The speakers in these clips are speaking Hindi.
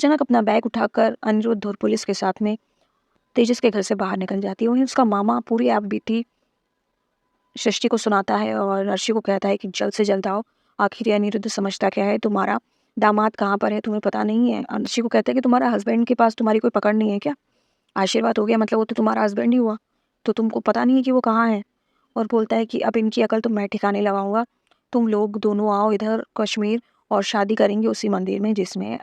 जनक अपना बैग उठाकर अनिरुद्ध और पुलिस के साथ में तेजस के घर से बाहर निकल जाती है। वहीं उसका मामा पूरी आप बीती सृष्टि को सुनाता है और अर्शी को कहता है कि जल्द से जल्द आओ, आखिर ये अनिरुद्ध समझता क्या है, तुम्हारा दामाद कहाँ पर है तुम्हें पता नहीं है। अर्शी को कहता है कि तुम्हारा हस्बैंड के पास तुम्हारी कोई पकड़ नहीं है क्या, आशीर्वाद हो गया मतलब वो तो तुम्हारा हस्बैंड ही हुआ, तो तुमको पता नहीं है कि वो कहाँ है। और बोलता है कि अब इनकी अकल तो मैं ठिकाने लगाऊंगा, तुम लोग दोनों आओ इधर कश्मीर और शादी करेंगे उसी मंदिर में जिसमें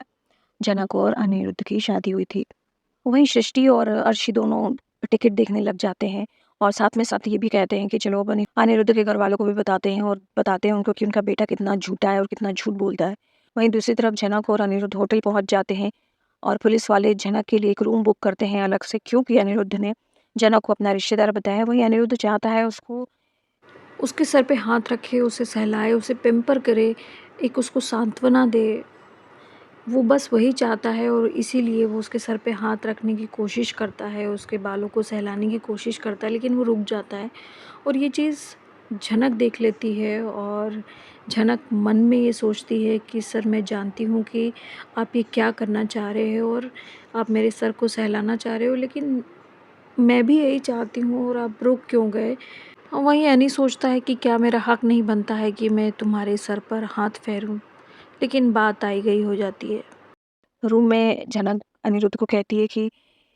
जनक और अनिरुद्ध की शादी हुई थी। वहीं सृष्टि और अर्शी दोनों टिकट देखने लग जाते हैं और साथ में साथ ये भी कहते हैं कि चलो अपन अनिरुद्ध के घर वालों को भी बताते हैं और बताते हैं उनको कि उनका बेटा कितना झूठा है और कितना झूठ बोलता है। वहीं दूसरी तरफ जनक और अनिरुद्ध होटल पहुंच जाते हैं और पुलिस वाले जनक के लिए एक रूम बुक करते हैं अलग से, क्योंकि अनिरुद्ध ने जनक को अपना रिश्तेदार बताया। वहीं अनिरुद्ध चाहता है उसको उसके सर पे हाथ रखे, उसे सहलाए, उसे पेम्पर करे, एक उसको सांत्वना दे। वो बस वही चाहता है और इसीलिए वो उसके सर पे हाथ रखने की कोशिश करता है, उसके बालों को सहलाने की कोशिश करता है, लेकिन वो रुक जाता है। और ये चीज़ झनक देख लेती है और झनक मन में ये सोचती है कि सर मैं जानती हूँ कि आप ये क्या करना चाह रहे हो और आप मेरे सर को सहलाना चाह रहे हो, लेकिन मैं भी यही चाहती हूँ और आप रुक क्यों गए। वहीं अनी सोचता है कि क्या मेरा हक नहीं बनता है कि मैं तुम्हारे सर पर हाथ फेरूं, लेकिन बात आई गई हो जाती है। रूम में झनक अनिरुद्ध को कहती है कि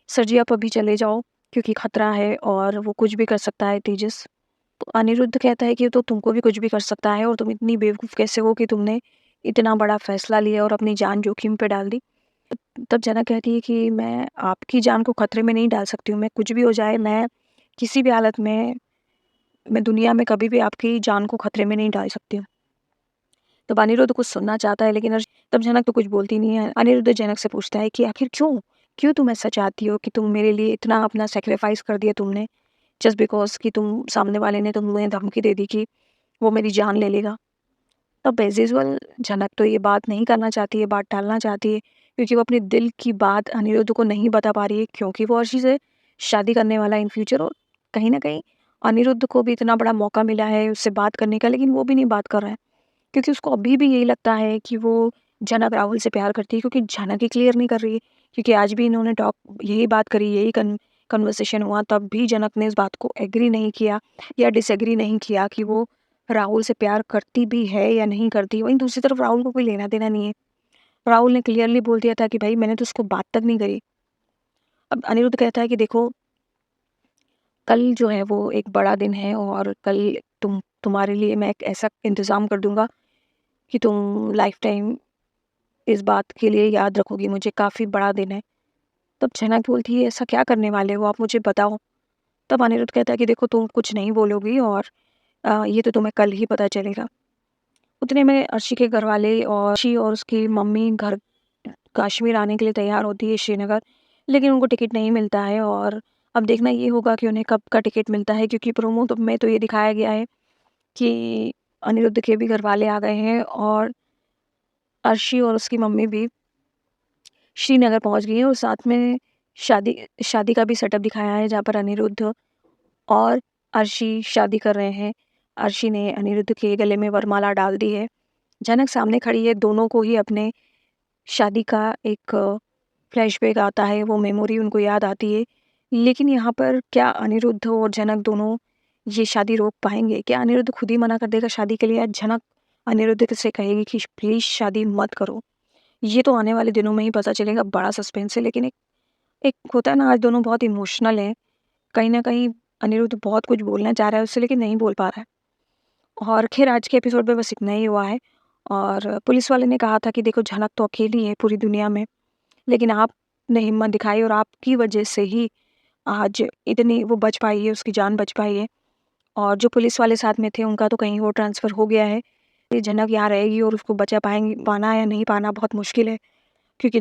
सर जी आप अभी चले जाओ क्योंकि खतरा है और वो कुछ भी कर सकता है तेजस। तो अनिरुद्ध कहता है कि तो तुमको भी कुछ भी कर सकता है और तुम इतनी बेवकूफ़ कैसे हो कि तुमने इतना बड़ा फैसला लिया और अपनी जान जोखिम पे डाल दी। तब जनक कहती है कि मैं आपकी जान को खतरे में नहीं डाल सकती हूँ, मैं कुछ भी हो जाए मैं किसी भी हालत में मैं दुनिया में कभी भी आपकी जान को खतरे में नहीं डाल सकती हूँ। तब अनिरुद्ध कुछ सुनना चाहता है लेकिन तब जनक तो कुछ बोलती नहीं है। अनिरुद्ध जनक से पूछता है कि आखिर क्यों क्यों तुम ऐसा चाहती हो कि तुम मेरे लिए इतना अपना सेक्रीफाइस कर दिया तुमने, जस्ट बिकॉज कि तुम सामने वाले ने तुम्हें धमकी दे दी कि वो मेरी जान ले लेगा। तब एज यूजुअल जनक तो ये बात नहीं करना चाहती है, बात टालना चाहती है क्योंकि वो अपने दिल की बात अनिरुद्ध को नहीं बता पा रही है, क्योंकि वो अर्शी से शादी करने वाला है इन फ्यूचर। और कहीं ना कहीं अनिरुद्ध को भी इतना बड़ा मौका मिला है उससे बात करने का, लेकिन वो भी नहीं बात कर रहा है क्योंकि उसको अभी भी यही लगता है कि वो जनक राहुल से प्यार करती है, क्योंकि जनक ही क्लियर नहीं कर रही है। क्योंकि आज भी इन्होंने टॉक यही बात करी, यही कन्वर्सेशन हुआ, तब भी जनक ने इस बात को एग्री नहीं किया या डिसएग्री नहीं किया कि वो राहुल से प्यार करती भी है या नहीं करती। वहीं दूसरी तरफ राहुल को कोई लेना देना नहीं है। राहुल ने क्लियरली बोल दिया था कि भाई मैंने तो उसको बात तक नहीं करी। अब अनिरुद्ध कहता है कि देखो कल जो है वो एक बड़ा दिन है और कल तुम्हारे लिए मैं एक ऐसा इंतज़ाम कर दूंगा कि तुम लाइफ टाइम इस बात के लिए याद रखोगी मुझे, काफ़ी बड़ा दिन है। तब जनक बोलती है ऐसा क्या करने वाले हो आप मुझे बताओ। तब अनिरुद्ध कहता है कि देखो तुम कुछ नहीं बोलोगी और ये तो तुम्हें कल ही पता चलेगा। उतने में अर्शी के घर वाले और अर्शी और उसकी मम्मी घर कश्मीर आने के लिए तैयार होती है श्रीनगर, लेकिन उनको टिकट नहीं मिलता है। और अब देखना ये होगा कि उन्हें कब का टिकट मिलता है, क्योंकि प्रोमो तो में तो ये दिखाया गया है कि अनिरुद्ध के भी घर वाले आ गए हैं और अर्शी और उसकी मम्मी भी श्रीनगर पहुंच गई है और साथ में शादी शादी का भी सेटअप दिखाया है जहाँ पर अनिरुद्ध और अर्शी शादी कर रहे हैं। अर्शी ने अनिरुद्ध के गले में वरमाला डाल दी है। जनक सामने खड़ी है, दोनों को ही अपने शादी का एक फ्लैशबैक आता है, वो मेमोरी उनको याद आती है। लेकिन यहाँ पर क्या अनिरुद्ध और जनक दोनों ये शादी रोक पाएंगे? क्या अनिरुद्ध खुद ही मना कर देगा शादी के लिए या जनक अनिरुद्ध से कहेगी कि प्लीज़ शादी मत करो? ये तो आने वाले दिनों में ही पता चलेगा, बड़ा सस्पेंस है। लेकिन एक एक होता है ना, आज दोनों बहुत इमोशनल हैं। कहीं न कहीं अनिरुद्ध बहुत कुछ बोलना चाह रहा है उससे, लेकिन नहीं बोल पा रहा है। और ख़ैर आज के एपिसोड में बस इतना ही हुआ है। और पुलिस वाले ने कहा था कि देखो झनक तो अकेली है पूरी दुनिया में, लेकिन आपने हिम्मत दिखाई और आपकी वजह से ही आज इतनी वो बच पाई है, उसकी जान बच पाई है। और जो पुलिस वाले साथ में थे उनका तो कहीं और ट्रांसफ़र हो गया है। ये झनक यहाँ रहेगी और उसको बचा पाना या नहीं पाना बहुत मुश्किल है, क्योंकि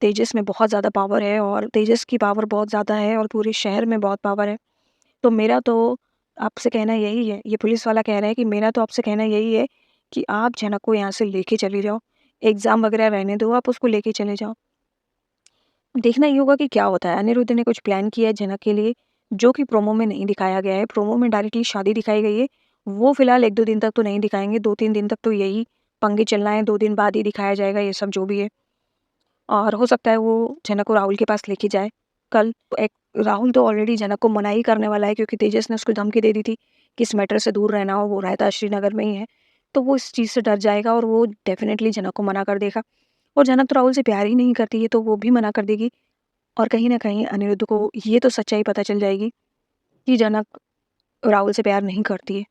तेजस में बहुत ज़्यादा पावर है और तेजस की पावर बहुत ज़्यादा है और पूरे शहर में बहुत पावर है। तो मेरा तो आपसे कहना यही है, ये पुलिस वाला कह रहा है कि मेरा तो आपसे कहना यही है कि आप झनक को यहाँ से लेके चली जाओ। एग्ज़ाम वगैरह रहने दो, आप उसको लेके चले जाओ। देखना ये होगा कि क्या होता है। अनिरुद्ध ने कुछ प्लान किया है झनक के लिए, जो कि प्रोमो में नहीं दिखाया गया है। प्रोमो में डायरेक्टली शादी दिखाई गई है। वो फ़िलहाल 1-2 दिन तक तो नहीं दिखाएँगे, 2-3 दिन तक तो यही पंगे चलना है, 2 दिन बाद ही दिखाया जाएगा ये सब जो भी है। और हो सकता है वो जनक को राहुल के पास लेके जाए कल। एक राहुल तो ऑलरेडी जनक को मना ही करने वाला है, क्योंकि तेजस ने उसको धमकी दे दी थी कि इस मैटर से दूर रहना हो, वो रहता श्रीनगर में ही है। तो वो इस चीज़ से डर जाएगा और वो डेफ़िनेटली जनक को मना कर देगा। और जनक तो राहुल से प्यार ही नहीं करती है, तो वो भी मना कर देगी। और कहीं न कहीं अनिरुद्ध को ये तो सच्चाई पता चल जाएगी कि जनक राहुल से प्यार नहीं करती है।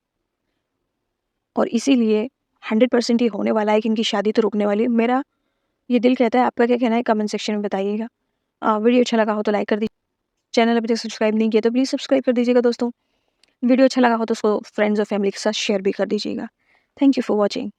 और इसीलिए 100% ये होने वाला है कि इनकी शादी तो रुकने वाली है। मेरा ये दिल कहता है, आपका क्या कहना है कमेंट सेक्शन में बताइएगा। वीडियो अच्छा लगा हो तो लाइक कर दीजिए। चैनल अभी तक सब्सक्राइब नहीं किया तो प्लीज़ सब्सक्राइब कर दीजिएगा दोस्तों। वीडियो अच्छा लगा हो तो उसको फ्रेंड्स और फैमिली के साथ शेयर भी कर दीजिएगा। Thank you for watching.